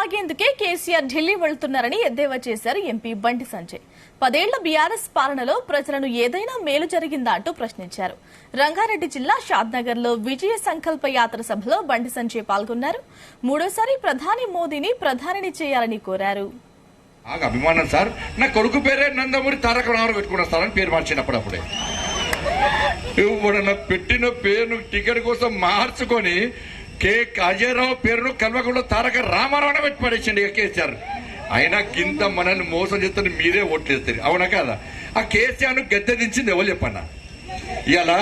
తాగేందుకే కేసీఆర్ ఢిల్లీ వెళ్తున్నారని ఎద్దేవా చేశారు ఎంపీ బండి సంజయ్. 10 ఏళ్ల బీఆర్ఎస్ పాలనలో ప్రజలను ఏదైనా మేలు జరిగిందా అంటూ ప్రశ్నించారు. రంగారెడ్డి జిల్లా షాద్నగర్ లో విజయ సంకల్ప యాత్ర సభలో బండి సంజయ్ పాల్గొన్నారు. మూడోసారి ప్రధాని మోదీని ప్రధానిని చేయాలని కోరారు. అభిమానం సార్, నా కొడుకు పేరే నందమూరి తారక రామారావు పెట్టుకున్నా సార్ అని పేరు మార్చినప్పుడప్పుడే ఎవడన్నా పెట్టిన పేరును టికెట్ కోసం మార్చుకొని అజయరావు పేరును కల్వకుండా తారక రామారావు పెట్టి పడేసిండి కేసీఆర్. అయినా కింద మనల్ని మోసం చేస్తే మీరే ఓట్లేస్తారు, అవునా కదా? ఆ కేసీఆర్ ను గద్దె దించింది ఎవరు చెప్పన్నా? ఇలా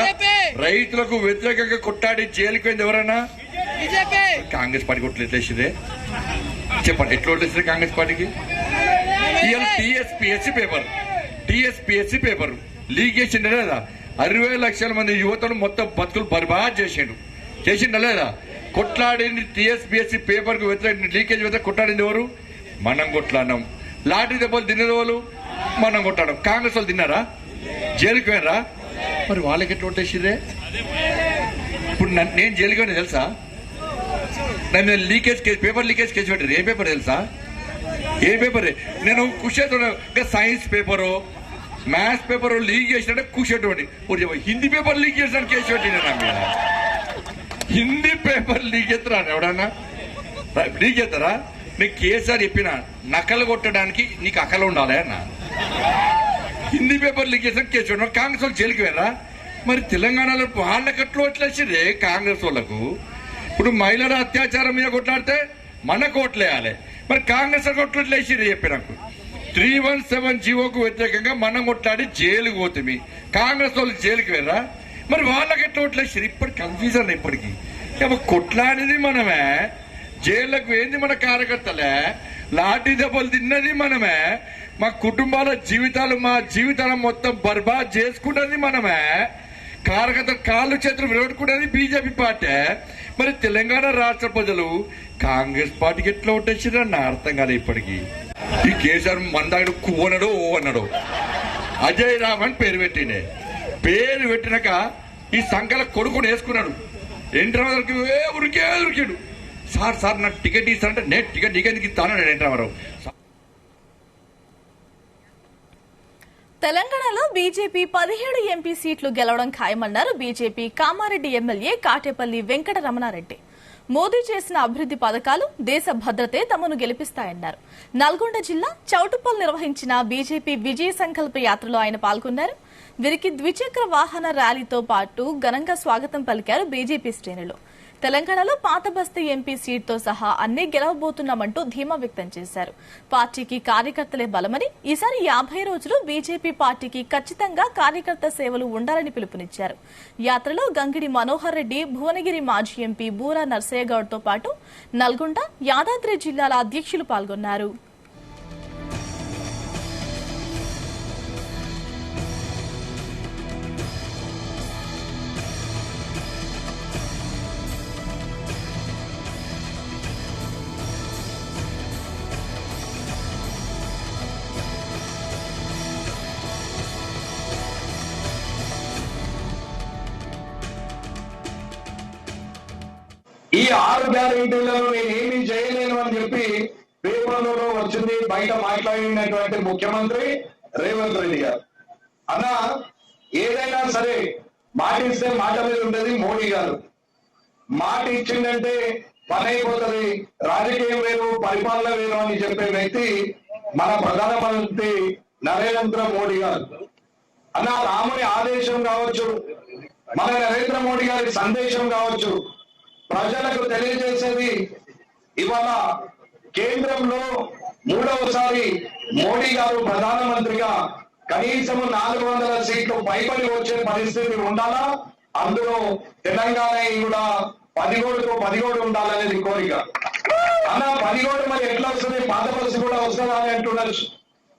రైతులకు వ్యతిరేకంగా కొట్టాడి జైలుకి పోయింది ఎవరన్నా? కాంగ్రెస్ పార్టీ కొట్లేసేదే చెప్పండి, ఎట్లా ఓట్లేసారు కాంగ్రెస్ పార్టీకి? ఇవాళ టీఎస్పీఎస్సీ పేపర్ లీక్ చేసిండే లేదా? 60 లక్షల మంది యువతను మొత్తం బతుకులు బర్బాద్ చేసిండ లేదా? కొట్లాడింది టీఎస్పీఎస్సీ పేపర్ కు వ్యతిరేక లీకేజ్ వ్యతిరేక కొట్లాడింది ఎవరు? మనం కొట్లాడినాం. లాటరీ దెబ్బలు తిన్నది వాళ్ళు, మనం కొట్లాడాం. కాంగ్రెస్ వాళ్ళు తిన్నారా? జైలుకి పోయారా? మరి వాళ్ళకి ఎట్లా ఓటేసిరే? ఇప్పుడు నేను జైలుకి పోయినా తెలుసా? నేను పేపర్ లీకేజ్ కేసు పెట్టారు. ఏ పేపర్ తెలుసా? ఏ పేపర్? నేను కుషేటువంటి science paper, maths paper leak చేసినట్టే కుషేటువంటి హిందీ పేపర్ లీక్ చేసిన కేసు పెట్టిన నా మీద. హిందీ పేపర్ లీక్ చేస్తారా? ఎవడన్నా లీక్ చేస్తారా? నీకు కేసీఆర్ చెప్పిన నకలు కొట్టడానికి నీకు అకలు ఉండాలి అన్న. హిందీ పేపర్ లీక్ చేసిన కేసు పెట్టిన కాంగ్రెస్ వాళ్ళు జైలుకి వెళ్ళరా? మరి తెలంగాణలో వాళ్ళకట్లో వచ్చేసిరే కాంగ్రెస్ వాళ్ళకు. ఇప్పుడు మహిళల అత్యాచారం మీద కొట్లాడితే మనకు ఓట్లేయాలి, మరి కాంగ్రెస్ కొట్లేసిరే చెప్పి నాకు. 317 జీవోకు వ్యతిరేకంగా మనం కొట్లాడి జైలుకు పోతుంది, కాంగ్రెస్ వాళ్ళు జైలుకి వెళ్ళరా? మరి వాళ్ళకి ఎట్లా ఓట్లేసారు? ఇప్పటికి కన్ఫ్యూజన్. ఇప్పటికి కొట్లాడినది మనమే, జైళ్లకు వేయింది మన కార్యకర్తలే, లాఠీ దెబ్బలు తిన్నది మనమే, మా కుటుంబాల జీవితాలు మా జీవితాలను మొత్తం బర్బాద్ చేసుకున్నది మనమే, కార్యకర్తలు కాళ్ళు చేతులు విరగొట్టుకునేది బీజేపీ పార్టీ. మరి తెలంగాణ రాష్ట్ర ప్రజలు కాంగ్రెస్ పార్టీకి ఎట్లా ఓటేసారో నా అర్థం కాదు ఇప్పటికీ. ఈ కేసీఆర్ మందాడు కువ్వనడో ఓ అన్నాడు. అజయ్ రామ్ అని పేరు పెట్టిండే. పేరు పెట్టినాక ఈ సంఖ్యల కొడుకుని వేసుకున్నాడు. ఎన్టీఆర్కి ఉరికాడు. సార్ నాకు టికెట్ ఇస్తానంటే నేను టికెట్ నీకెందుకు ఇస్తాను ఎన్టీఆర్. తెలంగాణలో బీజేపీ 17 ఎంపీ సీట్లు గెలవడం ఖాయమన్నారు బీజేపీ కామారెడ్డి ఎమ్మెల్యే కాటేపల్లి వెంకట రమణారెడ్డి. మోదీ చేసిన అభివృద్ది పథకాలు, దేశ భద్రతే తమను గెలిపిస్తాయన్నారు. నల్గొండ జిల్లా చౌటుప్పల్ నిర్వహించిన బీజేపీ విజయ సంకల్ప యాత్రలో ఆయన పాల్గొన్నారు. వీరికి ద్విచక్ర వాహన ర్యాలీతో పాటు ఘనంగా స్వాగతం పలికారు బీజేపీ శ్రేణులు. తెలంగాణలో పాత బస్తీ ఎంపీ సీట్తో సహా అన్ని గెలవబోతున్నామంటూ ధీమా వ్యక్తం చేశారు. పార్టీకి కార్యకర్తలే బలమని, ఈసారి 50 రోజులు బీజేపీ పార్టీకి ఖచ్చితంగా కార్యకర్త సేవలు ఉండాలని పిలుపునిచ్చారు. యాత్రలో గంగిడి మనోహర్ రెడ్డి, భువనగిరి మాజీ ఎంపీ బూరా నర్సయ్యగౌడ్ తో పాటు నల్గొండ, యాదాద్రి జిల్లాల అధ్యక్షులు పాల్గొన్నారు. ఈ 6 గ్యారెంటీలను నేనేమీ చేయలేను అని చెప్పి పేపర్లలో వచ్చింది, బయట మాట్లాడినటువంటి ముఖ్యమంత్రి రేవంత్ రెడ్డి గారు. అన్న ఏదైనా సరే మాట ఇస్తే మాట మీద ఉండేది మోడీ గారు. మాట ఇచ్చిందంటే పని అయిపోతుంది. రాజకీయం వేరు, పరిపాలన వేరు అని చెప్పే వ్యక్తి మన ప్రధానమంత్రి నరేంద్ర మోడీ గారు. అన్న రాముని ఆదేశం కావచ్చు, మన నరేంద్ర మోడీ గారి సందేశం కావచ్చు, ప్రజలకు తెలియజేసేది ఇవాళ కేంద్రంలో 3వసారి మోడీ గారు ప్రధానమంత్రిగా కనీసం 400 సీట్లు పైబడి వచ్చే పరిస్థితి ఉండాలా, అందులో తెలంగాణ కూడా 10 ఉండాలనేది కోరిక. అన్న 10 మరి ఎట్లా వస్తుంది? పాత బస్సు కూడా వస్తుందా అని అంటున్నారు.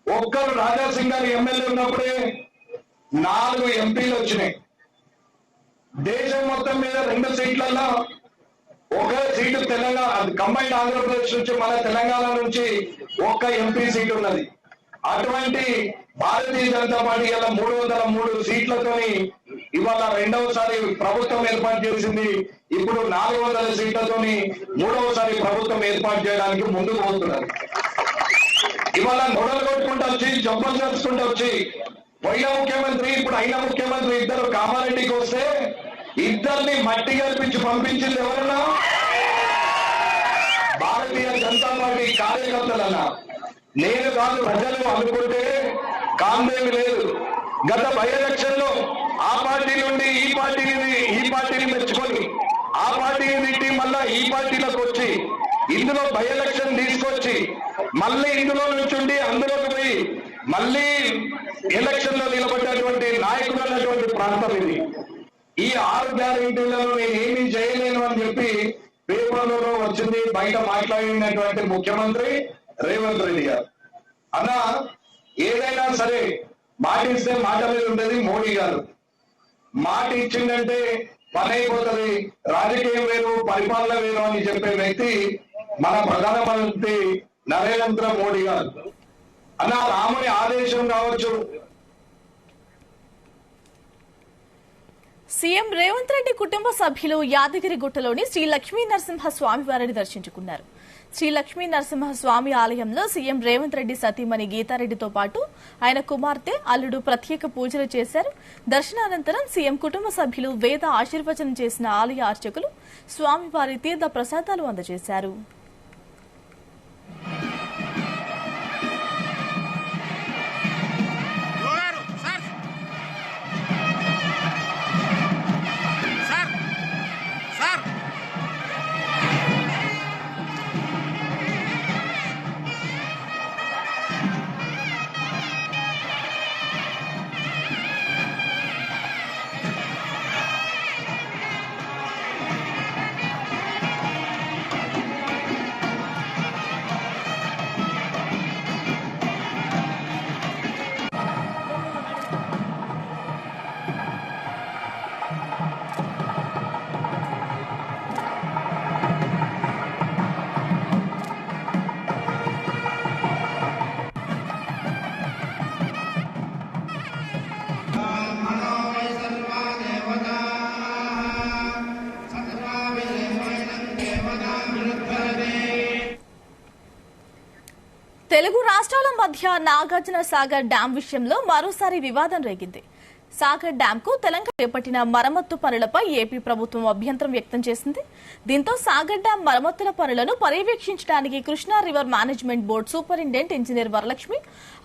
ఒక్కరు రాజాసింగ్ గారి ఎమ్మెల్యే ఉన్నప్పుడే 4 ఎంపీలు వచ్చినాయి. దేశం మొత్తం మీద 2 సీట్లలో ఒక సీటు తెలంగాణ, కంబైన్డ్ ఆంధ్రప్రదేశ్ నుంచి మన తెలంగాణ నుంచి ఒక్క ఎంపీ సీట్ ఉన్నది. అటువంటి భారతీయ జనతా పార్టీ 303 సీట్లతోని ఇవాళ రెండవసారి ప్రభుత్వం ఏర్పాటు చేసింది. ఇప్పుడు 400 సీట్లతోని మూడవసారి ప్రభుత్వం ఏర్పాటు చేయడానికి ముందుకు పోతున్నారు. ఇవాళ నొడలు కొట్టుకుంటూ వచ్చి జబ్బలు చేసుకుంటూ వచ్చి పోయిన ముఖ్యమంత్రి ఇప్పుడు అయిన ముఖ్యమంత్రి ఇద్దరు కామారెడ్డికి వస్తే ఇద్దరిని మట్టి కల్పించి పంపించింది ఎవరన్నా? భారతీయ జనతా పార్టీ కార్యకర్తలన్నా. నేను కాదు, ప్రజలు అనుకుంటే కాందేమి లేదు. గత బై ఎలక్షన్ లో ఆ పార్టీ నుండి ఈ పార్టీని మెచ్చుకొని ఆ పార్టీని తిట్టి మళ్ళా ఈ పార్టీలోకి వచ్చి ఇందులో బై ఎలక్షన్ తీసుకొచ్చి మళ్ళీ ఇందులో నుంచి అందులోకి పోయి మళ్ళీ ఎలక్షన్ లో నిలబడ్డటువంటి నాయకులు అన్నటువంటి ప్రాంతం ఇది. ఈ 6 గ్యారెంటీలను నేను ఏమీ చేయలేను అని చెప్పి పేపర్లలో వచ్చింది, బయట మాట్లాడినటువంటి ముఖ్యమంత్రి రేవంత్ రెడ్డి గారు. అన్న ఏదైనా సరే మాట ఇస్తే మాట మీద ఉండేది మోడీ గారు. మాట ఇచ్చిందంటే పని అయిపోతుంది, రాజకీయం వేరు పరిపాలన వేరు అని చెప్పే వ్యక్తి మన ప్రధానమంత్రి నరేంద్ర మోడీ గారు. అన్న రాముని ఆదేశం కావచ్చు. సీఎం రేవంత్ రెడ్డి కుటుంబ సభ్యులు యాదగిరిగుట్టలోని శ్రీ లక్ష్మీ నరసింహ స్వామి వారిని దర్శించుకున్నారు. శ్రీ లక్ష్మీ నరసింహ స్వామి ఆలయంలో సీఎం రేవంత్ రెడ్డి సతీమణి గీతారెడ్డితో పాటు ఆయన కుమార్తె అల్లుడు ప్రత్యేక పూజలు చేశారు. దర్శనానంతరం సీఎం కుటుంబ సభ్యులు వేద ఆశీర్వచనం చేసిన ఆలయ అర్చకులు స్వామివారి తీర్థ ప్రసాదాలు అందజేశారు. తెలుగు రాష్ట్రాల మధ్య నాగార్జున సాగర్ డ్యాం విషయంలో మరోసారి వివాదం రేగింది. సాగర్ డ్యాం కు తెలంగాణ చేపట్టిన మరమ్మత్తు పనులపై ఏపీ ప్రభుత్వం అభ్యంతరం వ్యక్తం చేసింది. దీంతో సాగర్ డ్యాం మరమ్మతుల పనులను పర్యవేక్షించడానికి Krishna river management board superintendent engineer Varalakshmi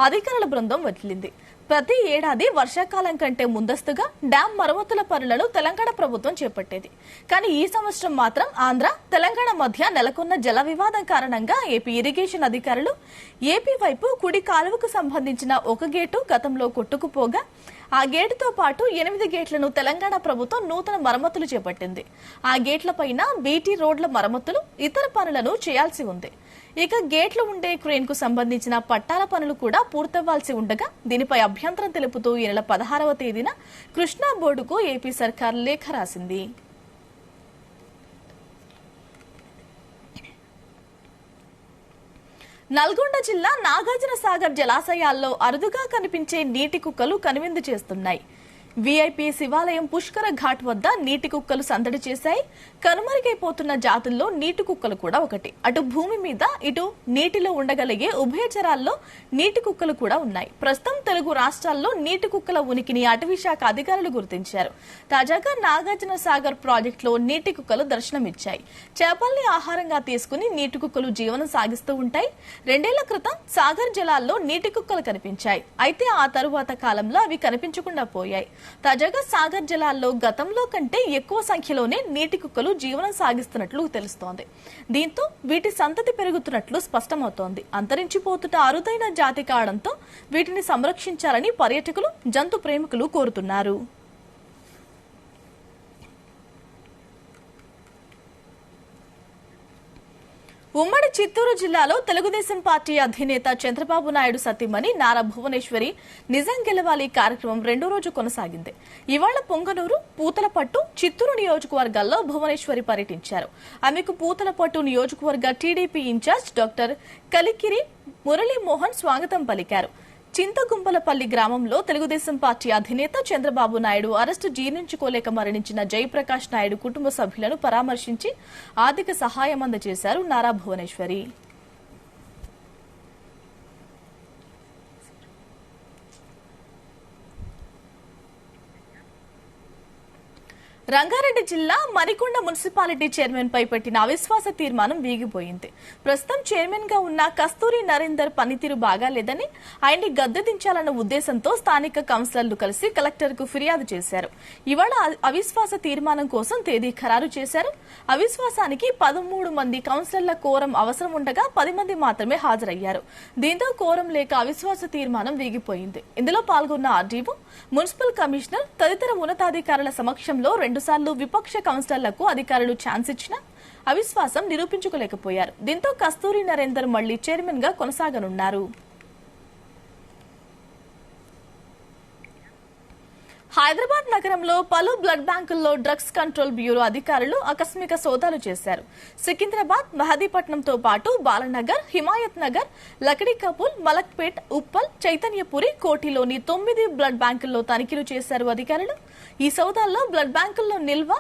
అధికారుల బృందం వెళ్లింది. ప్రతి ఏడాది వర్షాకాలం కంటే ముందస్తుగా డ్యాం మరమ్మతుల పనులను తెలంగాణ ప్రభుత్వం చేపట్టేది. కానీ ఈ సంవత్సరం మాత్రం ఆంధ్ర తెలంగాణ మధ్య నెలకొన్న జల వివాదం కారణంగా ఏపీ ఇరిగేషన్ అధికారులు ఏపీ వైపు కుడి కాలువకు సంబంధించిన ఒక గేటు గతంలో కొట్టుకుపోగా ఆ గేటుతో పాటు 8 గేట్లను తెలంగాణ ప్రభుత్వం నూతన మరమ్మతులు చేపట్టింది. ఆ గేట్లపైన బీటీ రోడ్ల మరమ్మతులు, ఇతర పనులను చేయాల్సి ఉంది. ఇక గేట్లు ఉండే క్రేన్ కు సంబంధించిన పట్టాల పనులు కూడా పూర్తవ్వాల్సి ఉండగా దీనిపై అభ్యంతరం తెలుపుతూ ఈ నెల 16వ తేదీన కృష్ణా బోర్డుకు ఏపీ సర్కార్ లేఖ రాసింది. నల్గొండ జిల్లా నాగార్జున సాగర్ జలాశయాల్లో అరుదుగా కనిపించే నీటి కుక్కలు కనువిందు చేస్తున్నాయి. వీఐపీ శివాలయం పుష్కర ఘాట్ వద్ద నీటి కుక్కలు సందడి చేశాయి. కనుమరుగైపోతున్న జాతుల్లో నీటి కుక్కలు కూడా ఒకటి. అటు భూమి మీద ఇటు నీటిలో ఉండగలిగే ఉభయచరాల్లో నీటి కుక్కలు కూడా ఉన్నాయి. ప్రస్తుతం తెలుగు రాష్ట్రాల్లో నీటి కుక్కల ఉనికిని అటవీ శాఖ అధికారులు గుర్తించారు. తాజాగా నాగార్జున సాగర్ ప్రాజెక్టులో నీటి కుక్కలు దర్శనమిచ్చాయి. చేపల్ని ఆహారంగా తీసుకుని నీటి కుక్కలు జీవనం సాగిస్తూ ఉంటాయి. 2 ఏళ్ల క్రితం సాగర్ జలాల్లో నీటి కుక్కలు కనిపించాయి. అయితే ఆ తరువాత కాలంలో అవి కనిపించకుండా పోయాయి. తాజాగా సాగర్ జలాల్లో గతంలో కంటే ఎక్కువ సంఖ్యలోనే నీటి కుక్కలు జీవనం సాగిస్తున్నట్లు తెలుస్తోంది. దీంతో వీటి సంతతి పెరుగుతున్నట్లు స్పష్టమవుతోంది. అంతరించిపోతున్న అరుదైన జాతి కావడంతో వీటిని సంరక్షించాలని పర్యాటకులు, జంతు ప్రేమికులు కోరుతున్నారు. ఉమ్మడి చిత్తూరు జిల్లాలో తెలుగుదేశం పార్టీ అధినేత చంద్రబాబు నాయుడు సతీమణి నారా భువనేశ్వరి నిజం గెలవాలి కార్యక్రమం 2వ రోజు కొనసాగింది. ఇవాళ పొంగనూరు, పూతలపట్టు, చిత్తూరు నియోజకవర్గాల్లో భువనేశ్వరి పర్యటించారు. ఆమెకు పూతలపట్టు నియోజకవర్గ TDP incharge doctor Kalikiri Muralimohan స్వాగతం పలికారు. చింతగుంపలపల్లి గ్రామంలో తెలుగుదేశం పార్టీ అధినేత చంద్రబాబు నాయుడు అరెస్టు జీర్ణించుకోలేక మరణించిన జయప్రకాష్ నాయుడు కుటుంబ సభ్యులను పరామర్శించి ఆర్థిక సహాయం అందజేశారు నారా భువనేశ్వరి. రంగారెడ్డి జిల్లా మరికొండ మున్సిపాలిటీ చైర్మన్ పై పెట్టిన అవిశ్వాస తీర్మానం వీగిపోయింది. ప్రస్తుతం చైర్మన్ గా ఉన్న కస్తూరి నరేందర్ పనితీరు బాగాలేదని ఆయన్ని గద్దె దించాలన్న ఉద్దేశంతో స్థానిక కౌన్సిలర్లు కలిసి కలెక్టర్ కు ఫిర్యాదు చేశారు. ఇవాళ అవిశ్వాస తీర్మానం కోసం తేదీ ఖరారు చేశారు. అవిశ్వాసానికి 13 మంది కౌన్సిలర్ల కోరం అవసరం ఉండగా 10 మంది మాత్రమే హాజరయ్యారు. దీంతో కోరం లేక అవిశ్వాస తీర్మానం వీగిపోయింది. ఇందులో పాల్గొన్న ఆర్డీఓ, మున్సిపల్ కమిషనర్ తదితర ఉన్నతాధికారుల సమక్షంలో 2 సార్లు విపక్ష కౌన్సిలర్లకు అధికారులు ఛాన్స్ ఇచ్చినా అవిశ్వాసం నిరూపించుకోలేకపోయారు. దీంతో కస్తూరి నరేందర్ మళ్లీ చైర్మన్ గా కొనసాగనున్నారు. హైదరాబాద్ నగరంలో పలు బ్లడ్ బ్యాంకుల్లో డ్రగ్స్ కంట్రోల్ బ్యూరో అధికారులు ఆకస్మిక సోదాలు చేశారు. సికింద్రాబాద్, మహదీపట్నంతో పాటు బాలనగర్, హిమాయత్ నగర్, లకడీకపూల్, మలక్పేట్, ఉప్పల్, చైతన్యపురి, కోటిలోని 9 బ్లడ్ బ్యాంకుల్లో తనిఖీలు చేశారు అధికారులు. ఈ సోదాల్లో బ్లడ్ బ్యాంకుల్లో నిల్వ,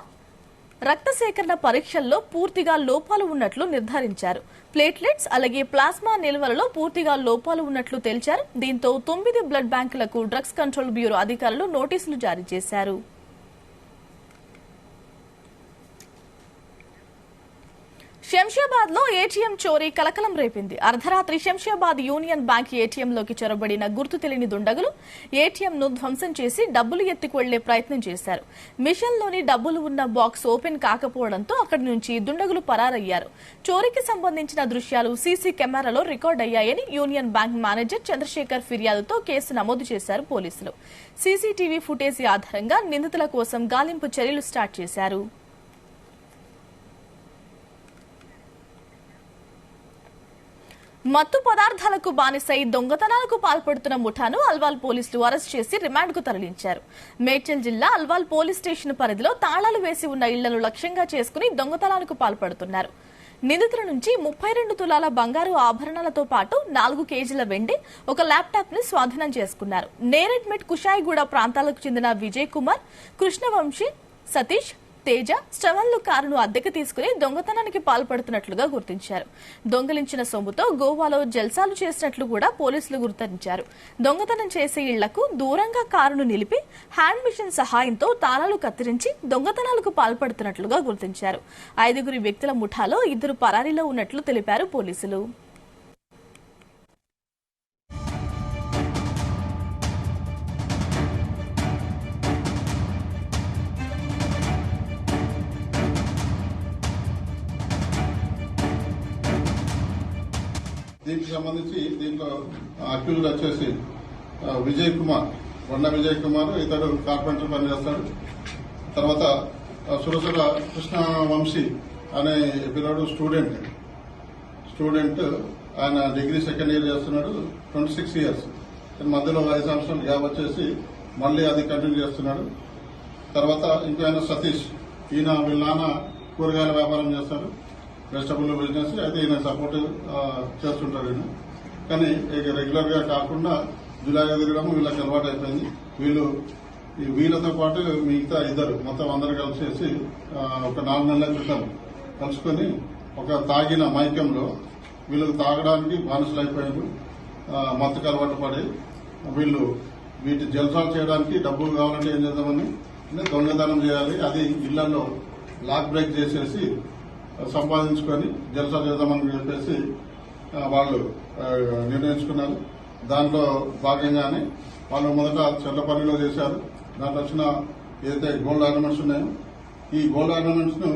రక్త సేకరణ పరీక్షల్లో పూర్తిగా లోపాలు ఉన్నట్లు నిర్ధారించారు. ప్లేట్లెట్స్ అలాగే ప్లాస్మా నిల్వలలో పూర్తిగా లోపాలు ఉన్నట్లు తేల్చారు. దీంతో 9 బ్లడ్ బ్యాంకులకు డ్రగ్స్ కంట్రోల్ బ్యూరో అధికారులు నోటీసులు జారీ చేశారు. శంషాబాద్ లో ఏటీఎం చోరీ కలకలం రేపింది. అర్ధరాత్రి శంషాబాద్ యూనియన్ బ్యాంక్ ఏటీఎంలోకి చొరబడిన గుర్తు తెలియని దుండగులు ఏటీఎంను ధ్వంసం చేసి డబ్బులు ఎత్తుకు వెళ్లే ప్రయత్నం చేశారు. మిషన్లోని డబ్బులు ఉన్న బాక్స్ ఓపెన్ కాకపోవడంతో అక్కడి నుంచి దుండగులు పరారయ్యారు. చోరీకి సంబంధించిన దృశ్యాలు సీసీ కెమెరాలో రికార్డ్ అయ్యాయని యూనియన్ బ్యాంక్ మేనేజర్ చంద్రశేఖర్ ఫిర్యాదుతో కేసు నమోదు చేశారు పోలీసులు. సీసీటీవీ ఫుటేజీ ఆధారంగా నిందితుల కోసం గాలింపు చర్యలు స్టార్ట్ చేశారు. మత్తు పదార్థాలకు బానిసై దొంగతనాలకు పాల్పడుతున్న ముఠాను అల్వాల్ పోలీసులు అరెస్ట్ చేసి రిమాండ్కు తరలించారు. మేడ్చల్ జిల్లా అల్వాల్ పోలీస్ స్టేషన్ పరిధిలో తాళాలు వేసి ఉన్న ఇళ్లను లక్ష్యంగా చేసుకుని దొంగతనాలకు పాల్పడుతున్నారు. నిందితుల నుంచి 32 తులాల బంగారు ఆభరణాలతో పాటు 4 కేజీల వెండి, ఒక ల్యాప్టాప్ ని స్వాధీనం చేసుకున్నారు. నేరెడ్మెట్, కుషాయిగూడ ప్రాంతాలకు చెందిన విజయ్ కుమార్, కృష్ణవంశీ, సతీష్, తేజ శ్రవణ్లు కారును అద్దెకు తీసుకుని దొంగతనానికి పాల్పడుతున్నట్లుగా గుర్తించారు. దొంగలించిన సొమ్ముతో గోవాలో జల్సాలు చేసినట్లు కూడా పోలీసులు గుర్తించారు. దొంగతనం చేసే ఇళ్లకు దూరంగా కారును నిలిపి హ్యాండ్ మిషన్ సహాయంతో తాళాలు కత్తిరించి దొంగతనాలకు పాల్పడుతున్నట్లుగా గుర్తించారు. 5 వ్యక్తుల ముఠాలో 2 పరారీలో ఉన్నట్లు తెలిపారు పోలీసులు. దీనికి సంబంధించి దీంట్లో అక్యూజ్డ్ వచ్చేసి విజయ్ కుమార్, వండ విజయ్ కుమార్, ఇతడు కార్పెంటర్ పనిచేస్తాడు. తర్వాత సురసుర కృష్ణ వంశీ అనే పిల్లడు స్టూడెంట్ ఆయన డిగ్రీ సెకండ్ ఇయర్ చేస్తున్నాడు. 26 ఇయర్స్. మధ్యలో 5 సంవత్సరాలు గ్యాప్ వచ్చేసి మళ్లీ అది కంటిన్యూ చేస్తున్నాడు. తర్వాత ఇంకో ఆయన సతీష్, ఈయన వీళ్ళ నాన్న కూరగాయల వ్యాపారం చేస్తాడు, వెజిటబుల్ బిజినెస్. అయితే ఈయన సపోర్ట్ చేస్తుంటాడు. ఈయన కానీ రెగ్యులర్ గా కాకుండా జులాగా తిరగడం వీళ్ళకి అలవాటు అయిపోయింది. వీళ్ళతో పాటు మిగతా 2 మొత్తం అందరూ కలిసేసి ఒక 4 నెలల క్రితం కలుసుకొని ఒక తాగిన మైకంలో వీళ్ళకి తాగడానికి బానిసలు అయిపోయారు. మత్తుకు అలవాటు పడి వీటి జల్సాలు చేయడానికి డబ్బులు కావాలంటే ఏం చేద్దామని దొంగతనం చేయాలి, అది ఇళ్లలో లాక్ బ్రేక్ చేసేసి సంపాదించుకొని జల్సా చేద్దామని చెప్పేసి వాళ్ళు నిర్ణయించుకున్నారు. దాంట్లో భాగంగానే వాళ్ళు మొదట చెల్లపల్లిలో చేశారు. దాంట్లో వచ్చిన ఏదైతే గోల్డ్ ఆర్నమెంట్స్ ఉన్నాయో ఈ గోల్డ్ ఆర్నమెంట్స్ ను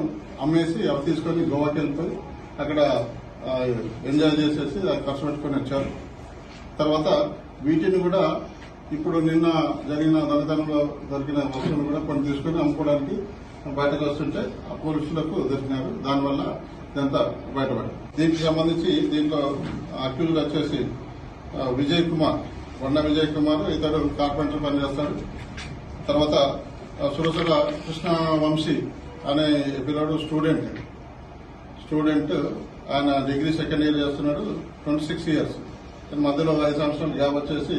అమ్మేసి అవి తీసుకొని గోవాకి వెళ్ళిపోయి అక్కడ ఎంజాయ్ చేసేసి ఖర్చు పెట్టుకుని వచ్చారు. తర్వాత వీటిని కూడా ఇప్పుడు నిన్న జరిగిన దొంగతనంలో దొరికిన వస్తువులు కూడా కొన్ని తీసుకుని అమ్ముకోవడానికి బయటకు వస్తుంటే ఆ పోలీసులకు దొరికినారు. దానివల్ల ఇదంతా బయటపడింది. దీనికి సంబంధించి దీంట్లో అక్యూజ్డ్ వచ్చేసి విజయ్ కుమార్, వండ విజయ్ కుమార్, ఇతడు కార్పెంటర్ పనిచేస్తాడు. తర్వాత సురసుర కృష్ణ వంశీ అనే పిల్లడు స్టూడెంట్ ఆయన డిగ్రీ సెకండ్ ఇయర్ చేస్తున్నాడు. 26 ఇయర్స్. మధ్యలో 5 సంవత్సరాలు గ్యాప్ వచ్చేసి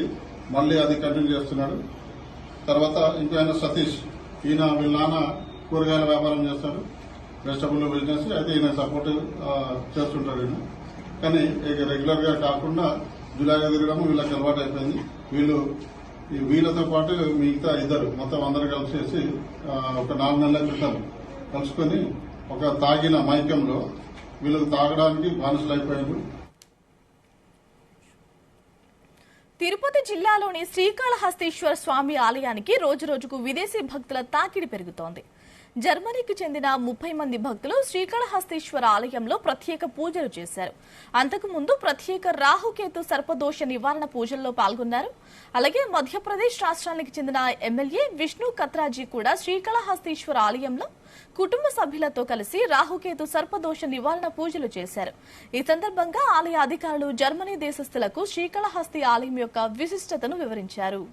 మళ్ళీ అది కంటిన్యూ చేస్తున్నాడు. తర్వాత ఇంకో ఆయన సతీష్, ఈయన వీళ్ళ నాన్న కూరగాయల వ్యాపారం చేస్తాడు, వెజిటబుల్ బిజినెస్. అయితే ఈయన సపోర్ట్ చేస్తుంటాడు ఈయన. కానీ రెగ్యులర్ గా కాకుండా జులాగా తిరగడం వీళ్ళకి అలవాటు అయిపోయింది. వీళ్ళతో పాటు మిగతా ఇద్దరు మొత్తం అందరు కలిసేసి ఒక 4 నెలల క్రితం కలుసుకొని ఒక తాగిన మైకంలో వీళ్ళకి తాగడానికి బానిసలు అయిపోయారు. తిరుపతి జిల్లాలోని శ్రీకాళహస్తీశ్వర స్వామి ఆలయానికి రోజురోజుకు విదేశీ భక్తుల తాకిడి పెరుగుతోంది. జర్మనీకి చెందిన 30 మంది భక్తులు శ్రీకాళహస్తీశ్వర ఆలయంలో ప్రత్యేక పూజలు చేశారు. అంతకుముందు ప్రత్యేక రాహుకేతు సర్పదోష నివారణ పూజల్లో పాల్గొన్నారు. అలాగే మధ్యప్రదేశ్ రాష్ట్రానికి చెందిన ఎమ్మెల్యే విష్ణు కత్రాజీ కూడా శ్రీకాళహస్తీశ్వర ఆలయంలో కుటుంబ సభ్యులతో కలిసి రాహుకేతు సర్పదోష నివారణ పూజలు చేశారు. ఈ సందర్భంగా ఆలయ అధికారులు జర్మనీ దేశస్థులకు శ్రీకాళహస్తి ఆలయం యొక్క విశిష్టతను వివరించారు.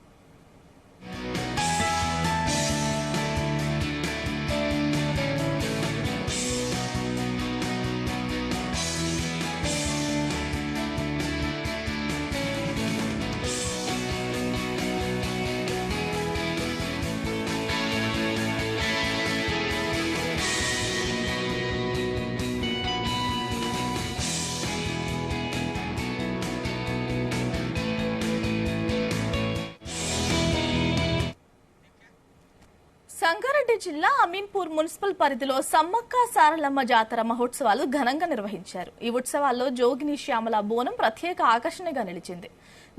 సంగారెడ్డి జిల్లా అమీన్పూర్ మున్సిపల్ పరిధిలో సమ్మక్క సారలమ్మ జాతర మహోత్సవాలు ఘనంగా నిర్వహించారు. ఈ ఉత్సవాల్లో జోగిని శ్యామల బోనం ప్రత్యేక ఆకర్షణగా నిలిచింది.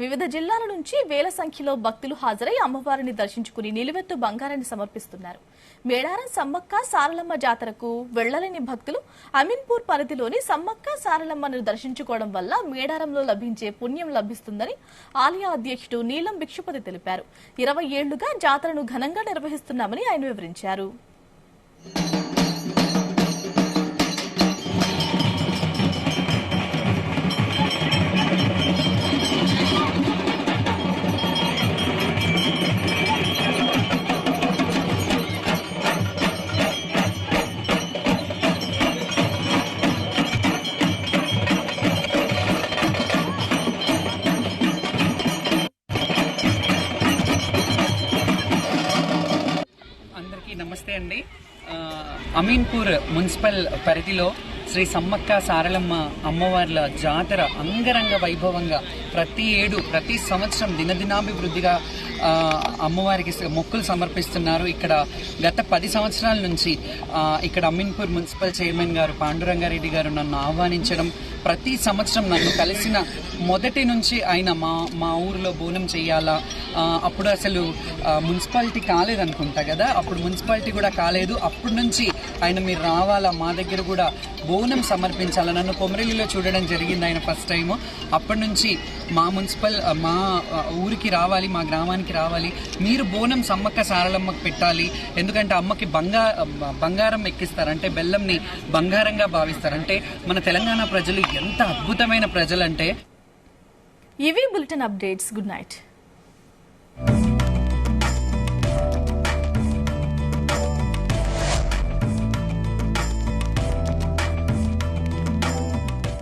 వివిధ జిల్లాల నుంచి వేల సంఖ్యలో భక్తులు హాజరై అమ్మవారిని దర్శించుకుని నిలువెత్తు బంగారాన్ని సమర్పిస్తున్నారు. మేడారం సమ్మక్క సారలమ్మ జాతరకు వెళ్లలేని భక్తులు అమీన్పూర్ పరిధిలోని సమ్మక్క సారలమ్మను దర్శించుకోవడం వల్ల మేడారంలో లభించే పుణ్యం లభిస్తుందని ఆలయ అధ్యక్షుడు నీలం భిక్షపతి తెలిపారు. 20 ఏళ్లుగా జాతరను ఘనంగా నిర్వహిస్తున్నామని ఆయన వివరించారు. నమస్తే అండి. అమీన్పూర్ మున్సిపల్ పరిధిలో శ్రీ సమ్మక్క సారలమ్మ అమ్మవార్ల జాతర అంగరంగ వైభవంగా ప్రతి సంవత్సరం దినదినాభివృద్ధిగా అమ్మవారికి మొక్కులు సమర్పిస్తున్నారు. ఇక్కడ గత 10 సంవత్సరాల నుంచి ఇక్కడ అమీన్పూర్ మున్సిపల్ చైర్మన్ గారు పాండురంగారెడ్డి గారు నన్ను ఆహ్వానించడం, ప్రతి సంవత్సరం నన్ను కలిసిన మొదటి నుంచి ఆయన మా ఊరిలో బోనం చేయాలా, అప్పుడు అసలు మున్సిపాలిటీ కాలేదనుకుంటా కదా, అప్పుడు మున్సిపాలిటీ కూడా కాలేదు. అప్పటి నుంచి ఆయన మీరు రావాలా, మా దగ్గర కూడా బోనం సమర్పించాలా, నన్ను కొమరెల్లిలో చూడడం జరిగింది ఆయన ఫస్ట్ టైము. అప్పటి నుంచి మా ఊరికి రావాలి, మా గ్రామానికి రావాలి, మీరు బోనం సమ్మక్క సారలమ్మకు పెట్టాలి. ఎందుకంటే అమ్మకి బంగారం ఎక్కిస్తారు, అంటే బెల్లంని బంగారంగా భావిస్తారు. అంటే మన తెలంగాణ ప్రజలు ఎంత అద్భుతమైన ప్రజలంటే. ఇవి బులెటిన్ అప్డేట్స్. Good night.